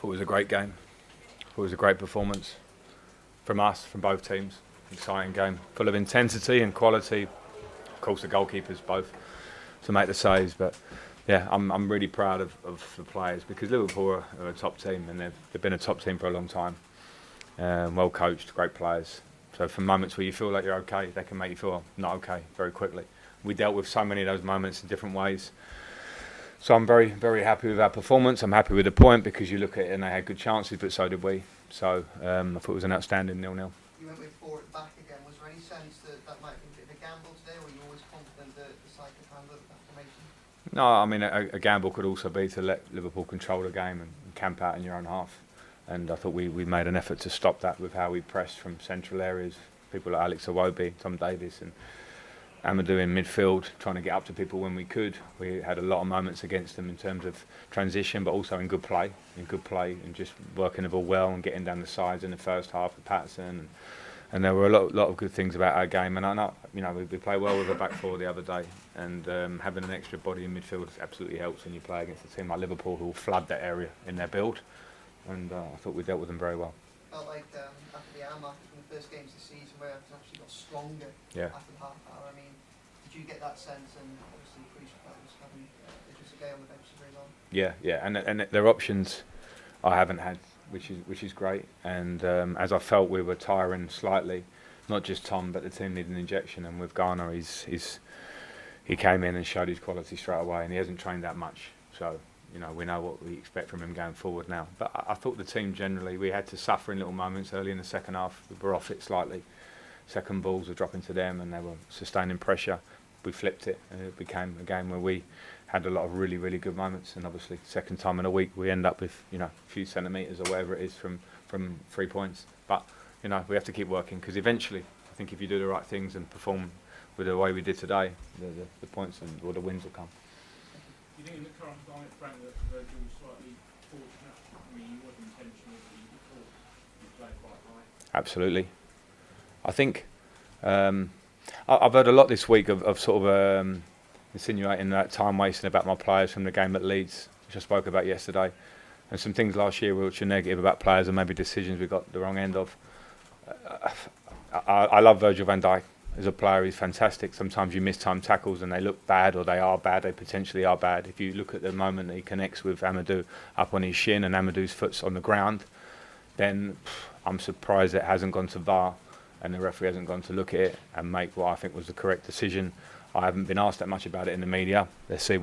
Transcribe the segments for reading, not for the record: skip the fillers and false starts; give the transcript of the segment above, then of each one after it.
thought it was a great game. I thought it was a great performance from us, from both teams. Exciting game, full of intensity and quality. Of course, the goalkeepers both to make the saves, but yeah, I'm really proud of the players because Liverpool are a top team and they've been a top team for a long time. Well coached, great players. So from moments where you feel like you're okay, they can make you feel not okay very quickly. We dealt with so many of those moments in different ways. So I'm very, very happy with our performance. I'm happy with the point because you look at it and they had good chances, but so did we. So I thought it was an outstanding 0-0. You went with 4 at the back again. Was there any sense that might have been a bit of a gamble today, or were you always confident that the side could handle that formation? No, I mean a gamble could also be to let Liverpool control the game and camp out in your own half. And I thought we made an effort to stop that with how we pressed from central areas. People like Alex Iwobi, Tom Davies and Amadou in midfield, trying to get up to people when we could. We had a lot of moments against them in terms of transition, but also in good play, and just working the ball well and getting down the sides in the first half with Patterson. And there were a lot of good things about our game. And I know, we play well with a back four the other day, and having an extra body in midfield absolutely helps when you play against a team like Liverpool who will flood that area in their build. And I thought we dealt with them very well. Felt like after the hour mark from the first games of the season, where Everton actually got stronger after the half hour. I mean, did you get that sense? And obviously, Priest was having Idris Gueye on the bench very well. Yeah, and their options I haven't had, which is great. And as I felt we were tiring slightly, not just Tom, but the team needed an injection. And with Garner, he came in and showed his quality straight away, and he hasn't trained that much, so. We know what we expect from him going forward now. But I thought the team generally, we had to suffer in little moments early in the second half. We were off it slightly. Second balls were dropping to them and they were sustaining pressure. We flipped it and it became a game where we had a lot of really, really good moments. And obviously, second time in a week, we end up with, a few centimetres or whatever it is from 3 points. But, we have to keep working because eventually, I think if you do the right things and perform with the way we did today, the points or the wins will come. Do you think in the current climate, Frank, that Virgil was slightly fortunate? I mean, you wasn't intentional, but you thought you played quite high. Absolutely. I think I've heard a lot this week of sort of insinuating that time wasting about my players from the game at Leeds, which I spoke about yesterday, and some things last year which are negative about players and maybe decisions we got the wrong end of. I love Virgil van Dijk. As a player, he's fantastic. Sometimes you miss time tackles and they look bad, or they are bad. They potentially are bad. If you look at the moment that he connects with Amadou up on his shin and Amadou's foot's on the ground, then I'm surprised it hasn't gone to VAR and the referee hasn't gone to look at it and make what I think was the correct decision. I haven't been asked that much about it in the media. Let's see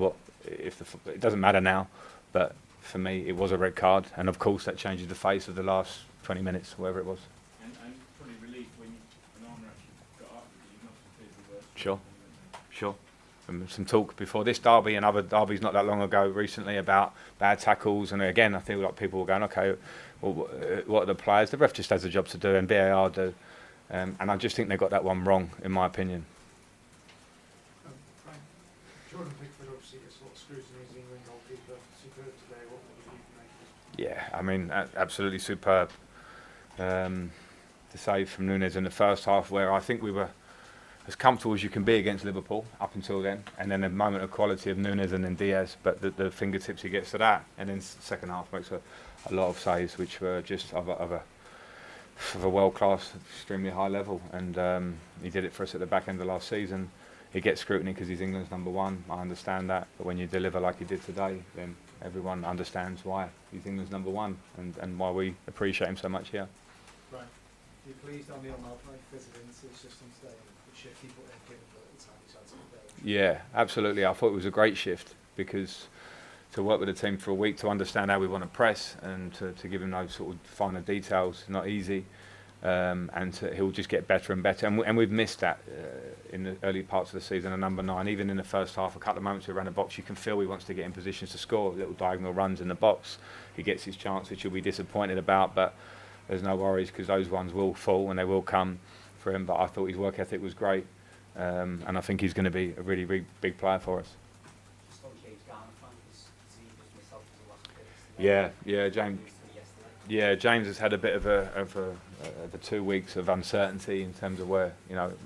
it doesn't matter now, but for me it was a red card, and of course that changes the face of the last 20 minutes, whatever it was. Sure. Some talk before this derby and other derbies not that long ago recently about bad tackles, and again I feel like people were going, okay, well, what are the players? The ref just has a job to do and BAR do, and I just think they got that one wrong in my opinion. Frank, Jordan Pickford obviously gets a lot of scrutiny as England goalkeeper. Superb today. What would you make of it? Yeah, I mean absolutely superb. The save from Núñez in the first half, where I think we were as comfortable as you can be against Liverpool up until then, and then a moment of quality of Núñez and then Diaz, but the fingertips he gets to that, and then second half makes a lot of saves which were just of a world class, extremely high level, and he did it for us at the back end of last season. He gets scrutiny because he's England's number one. I understand that, but when you deliver like he did today, then everyone understands why he's England's number one and why we appreciate him so much here. Right. You're pleased on the MRBEAR fitted into the system today? Shift he put in, given the time he's had to play? Yeah, absolutely. I thought it was a great shift because to work with the team for a week, to understand how we want to press and to give him those sort of finer details, not easy. And he'll just get better and better. And we've missed that in the early parts of the season, a number 9. Even in the first half, a couple of moments around the box, you can feel he wants to get in positions to score, little diagonal runs in the box. He gets his chance, which he'll be disappointed about, but there's no worries because those ones will fall and they will come for him. But I thought his work ethic was great, and I think he's going to be a really, really big player for us. James has had a bit of a 2 weeks of uncertainty in terms of where,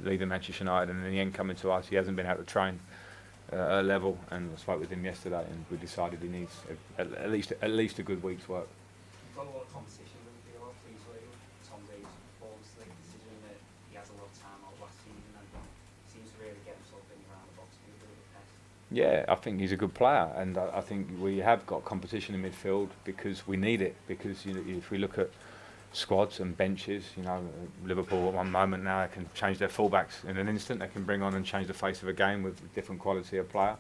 leaving Manchester United and in the end coming to us. He hasn't been able to train at a level, and I spoke with him yesterday and we decided he needs at least a good week's work. You've got a lot of competition in the field, obviously. Tom Davies' performance, the decision that he has a lot of time out last season and seems to really get himself in around the box to be a bit of a pest. Yeah, I think he's a good player, and I think we have got competition in midfield because we need it. Because if we look at squads and benches, Liverpool at one moment now they can change their fullbacks in an instant. They can bring on and change the face of a game with different quality of player.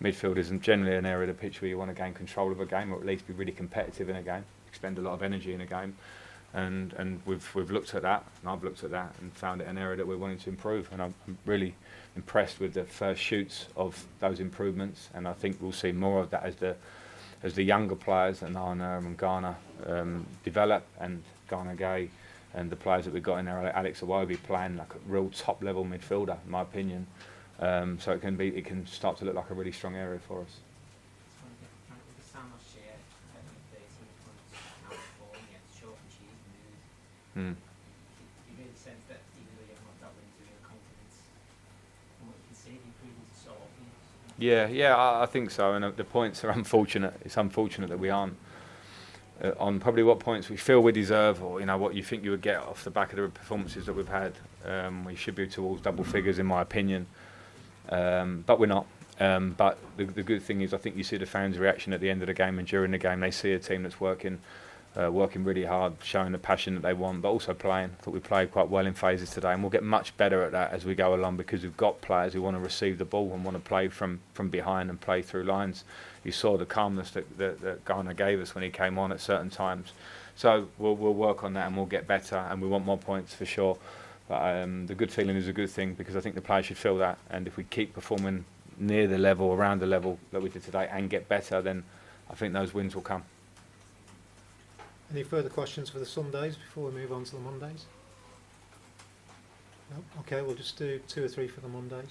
Midfield isn't generally an area of the pitch where you want to gain control of a game, or at least be really competitive in a game, expend a lot of energy in a game. And we've looked at that, and I've looked at that, and found it an area that we're wanting to improve. And I'm really impressed with the first shoots of those improvements, and I think we'll see more of that as the younger players, and Arna and Ghana develop, and Ghana Gay, and the players that we've got in there, Alex Iwobi, playing like a real top level midfielder, in my opinion. So it can start to look like a really strong area for us. Mm. You really sense that even though you haven't got that win to your confidence, from what you can see, the improvements are so obvious. Yeah, I think so. And the points are unfortunate. It's unfortunate that we aren't on probably what points we feel we deserve, or what you think you would get off the back of the performances that we've had. We should be towards double figures, in my opinion, but we're not. But the good thing is, I think you see the fans' reaction at the end of the game and during the game. They see a team that's working really hard, showing the passion that they want, but also playing. I thought we played quite well in phases today, and we'll get much better at that as we go along, because we've got players who want to receive the ball and want to play from behind and play through lines. You saw the calmness that Garner gave us when he came on at certain times. So we'll work on that, and we'll get better, and we want more points for sure. But the good feeling is a good thing, because I think the players should feel that, and if we keep performing near the level, around the level that we did today, and get better, then I think those wins will come. Any further questions for the Sundays before we move on to the Mondays? No? Okay, we'll just do 2 or 3 for the Mondays.